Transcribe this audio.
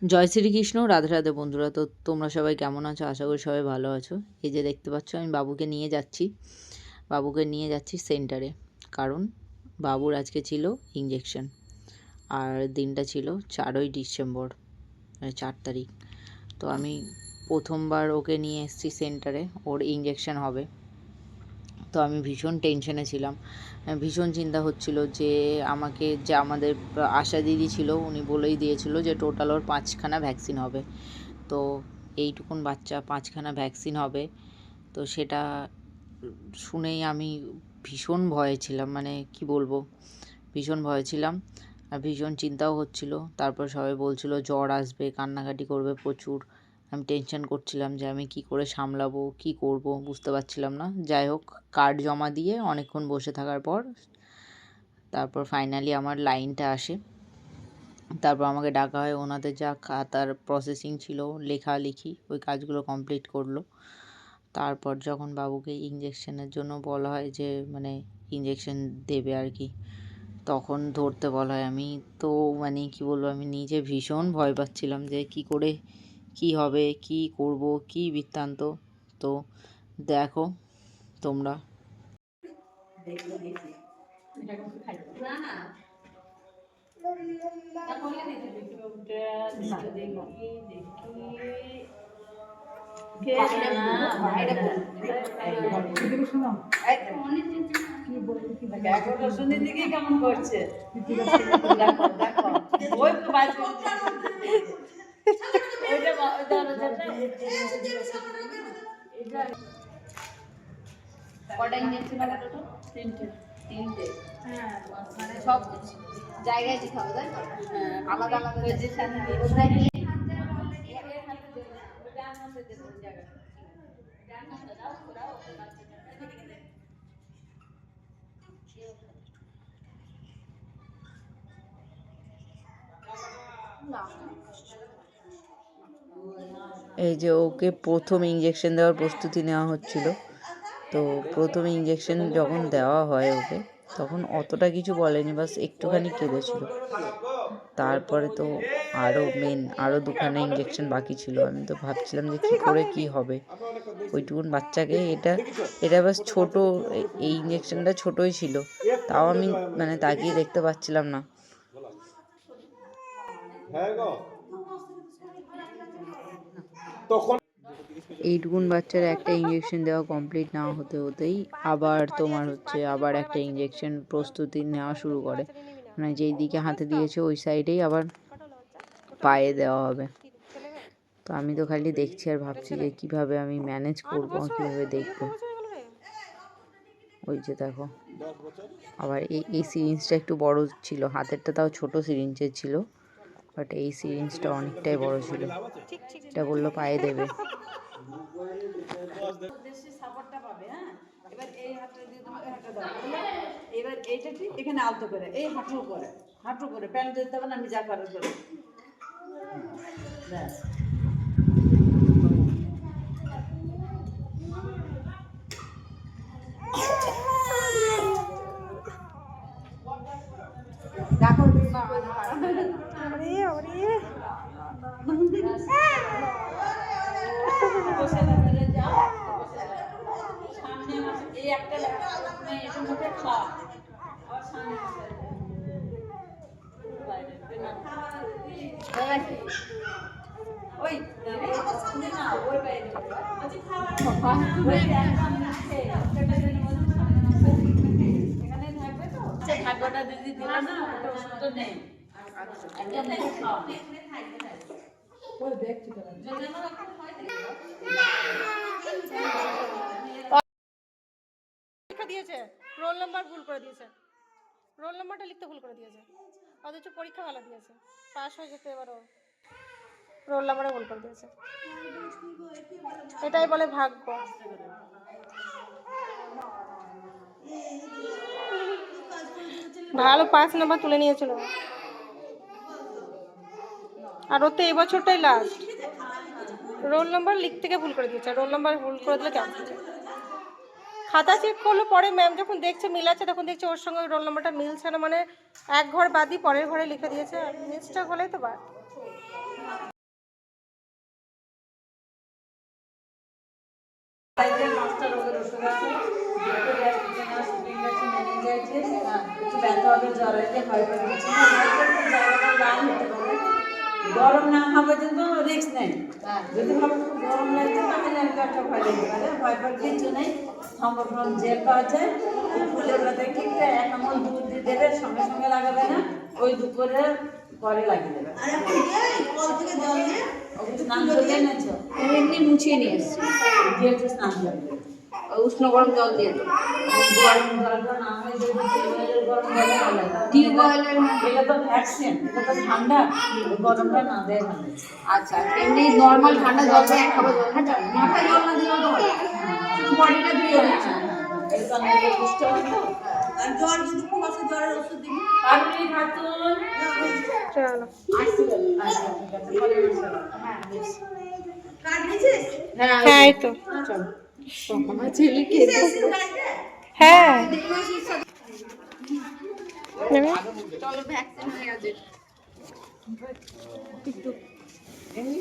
জয় শ্রীকৃষ্ণ, রাধে রাধে বন্ধুরা। তো তোমরা সবাই কেমন আছো? আশা করি সবাই ভালো আছো। এই যে দেখতে পাচ্ছ, আমি বাবুকে নিয়ে যাচ্ছি সেন্টারে, কারণ বাবুর আজকে ছিল ইঞ্জেকশন। আর দিনটা ছিল 4ই ডিসেম্বর, মানে 4 তারিখ। তো আমি প্রথমবার ওকে নিয়ে এসেছি সেন্টারে, ওর ইঞ্জেকশন হবে। তো আমি ভীষণ টেনশনে ছিলাম, ভীষণ চিন্তা হচ্ছিল যে আমাদের আশা দিদি ছিল, উনি বলেই দিয়েছিল যে টোটাল ওর 5খানা ভ্যাকসিন হবে। তো এইটুকুন বাচ্চা 5খানা ভ্যাকসিন হবে, তো সেটা শুনেই আমি ভীষণ ভয়ে ছিলাম, মানে কি বলবো, ভীষণ ভয়ে ছিলাম আর ভীষণ চিন্তাও হচ্ছিল। তারপর সবাই বলছিল জ্বর আসবে, কান্নাকাটি করবে প্রচুর। আমি টেনশন করছিলাম যে আমি কি করে সামলাবো, কি করব বুঝতে পারছিলাম না। যাই হোক, কার্ড জমা দিয়ে অনেকক্ষণ বসে থাকার পর তারপর ফাইনালি আমার লাইনটা আসে। তারপর আমাকে ডাকা হয়, ওনাদের যা খাতার প্রসেসিং ছিল, লেখালেখি, ওই কাজগুলো কমপ্লিট করলো। তারপর যখন বাবুকে ইঞ্জেকশনের জন্য বলা হয়, যে মানে ইঞ্জেকশন দেবে আর কি, তখন ধরতে বলা হয়। আমি তো মানে কি বলবো, আমি নিজে ভীষণ ভয় পাচ্ছিলাম যে কি করে কি হবে, কি করব, কি বৃত্তান্ত। তো দেখো তোমরা। কেমন করছে দেখো দেখো, ওই তো কটা ইঞ্জেকশন হবে টোটাল? তিনটে। হ্যাঁ, মানে সব জায়গায় দিতে হবে, তাই তো? হ্যাঁ, আলাদা আলাদা পজিশনে কোথায় নিয়ে এই যে ওকে প্রথম ইঞ্জেকশন দেওয়ার প্রস্তুতি নেওয়া হচ্ছিল। তো প্রথম ইঞ্জেকশন যখন দেওয়া হয় ওকে, তখন অতটা কিছু বলেনি, বাস একটুখানি কেঁদেছিল। তারপরে তো আরও 2খানা ইঞ্জেকশন বাকি ছিল। আমি তো ভাবছিলাম যে কী করে কি হবে ওইটুকুন বাচ্চাকে। এটা বাস ছোট, এই ইঞ্জেকশনটা ছোটোই ছিল, তাও আমি মানে তাকিয়ে দেখতে পাচ্ছিলাম না। এইটুকুন বাচ্চার একটা ইঞ্জেকশন দেওয়া কমপ্লিট না হতেই আবার একটা ইঞ্জেকশন প্রস্তুতি নেওয়া শুরু করে। মানে যেই দিকে হাতে দিয়েছে ওই সাইডেই আবার পায়ে দেওয়া হবে। তো আমি তো খালি দেখছি আর ভাবছি যে কীভাবে আমি ম্যানেজ করবো, কীভাবে দেখবো। ওই যে দেখো, আবার এই সিরিঞ্জটা একটু বড় ছিল, হাতেরটা তাও ছোট সিরিঞ্জের ছিল, বাট এই সিরিঞ্জটা অনেকটাই বড় ছিল। এটা বললো পায়ে দেবে। এবার এই হাতটা দিয়ে তোমাকে হাতটা দাও, এবার এইটা ঠিক এখানে আলতো করে, এই হাঁটু করে প্যান্ট দিতে হবে না, আমি যা করে ব্যাস। দেখো এই একটা এটা মুখে খাওয়া আবার সামনে ওই না ওই বাইরে এখানে থাকবে তো, ভাগ্যটা দিদি দিল না, ওটা ওষুধ তো নেই। একটা মুখে খাওয়া ওই দেখছি তো দিয়েছে, রোল নাম্বার ভুল করে দিয়েছে, রোল নাম্বারটা লিখতে ভুল করে দিয়েছে, অথচ পরীক্ষা ভালো দিয়েছে, পাস হয়ে যেতে। এবারও রোল নাম্বারে ভুল করে দিয়েছে, এটাই বলে ভাগ্য। ভালো 5 নাম্বার তুলে নিয়েছিল, আর ওর তো এই বছরটাই লাস্ট। রোল নাম্বার লিখতে গিয়ে ভুল করে দিয়েছে, রোল নাম্বার ভুল করে দিলে কেমন? খাতা চেক করলো, পরে ম্যাম যখন দেখছে মিলাচ্ছে, তখন দেখছে ওর সঙ্গে ওই রোল নাম্বারটা মিলছে না, মানে এক ঘর বাদই পরের ঘরে লিখে দিয়েছে। মিস্টেক হলেই তো বাদ। গেছে, যেহেতু গ্যাস্ট্রিক ইনফেকশন মেনিনজাইটিস, একটু ব্যথা হবে, জ্বর হইতে ভয় পাবে কিছু না, জায়গাটা লাল হতে পারে। গরম না হওয়া পর্যন্ত রিস্ক নেই। যদি ভাবে খুব গরম লাগছে তাহলে একটা ভয় লাগতে পারে, ভয় পাওয়ার কিছু নেই। সম্পূর্ণ জেল পাওয়া যায়, ফুলের পাতা কিনতে 1 আমল দুধ দিয়ে দেবে, সঙ্গে সঙ্গে লাগাবে না, ওই দুপুরের পরে লাগিয়ে দেবে। স্নান করে এনেছো? এমনি মুছিয়ে নিয়ে এসছি, দিয়েছো স্নান করে? উষ্ণ গরম জল দিয়ে দেবো। গরম জলটা না হয়ে যদি টিউবওয়েলের গরম জলে হলে, টিউবওয়েলের এটা তো ভ্যাকসিন, এটা তো ঠান্ডা, গরমটা না দেয় ভালো। আচ্ছা, এমনি নর্মাল ঠান্ডা জল দিয়ে 1 খাবার জল, হ্যাঁ মাথায় জল না দিলেও তো হবে, শুধু বডিটা ধুয়ে নিচ্ছি। এটা অনেক কষ্ট হয় তো। আর জ্বর যদি খুব আসে জ্বরের ওষুধ দিবি। পাগলি খাতুন। চলো আচ্ছা ঠিক আছে, পরে বসো। কার্ড নিয়েছিস? হ্যাঁ হ্যাঁ এই তো চল, আমার ছেলেকে হ্যাঁ নেবে? চলো, ভ্যাকসিন হয়ে গেছে। এই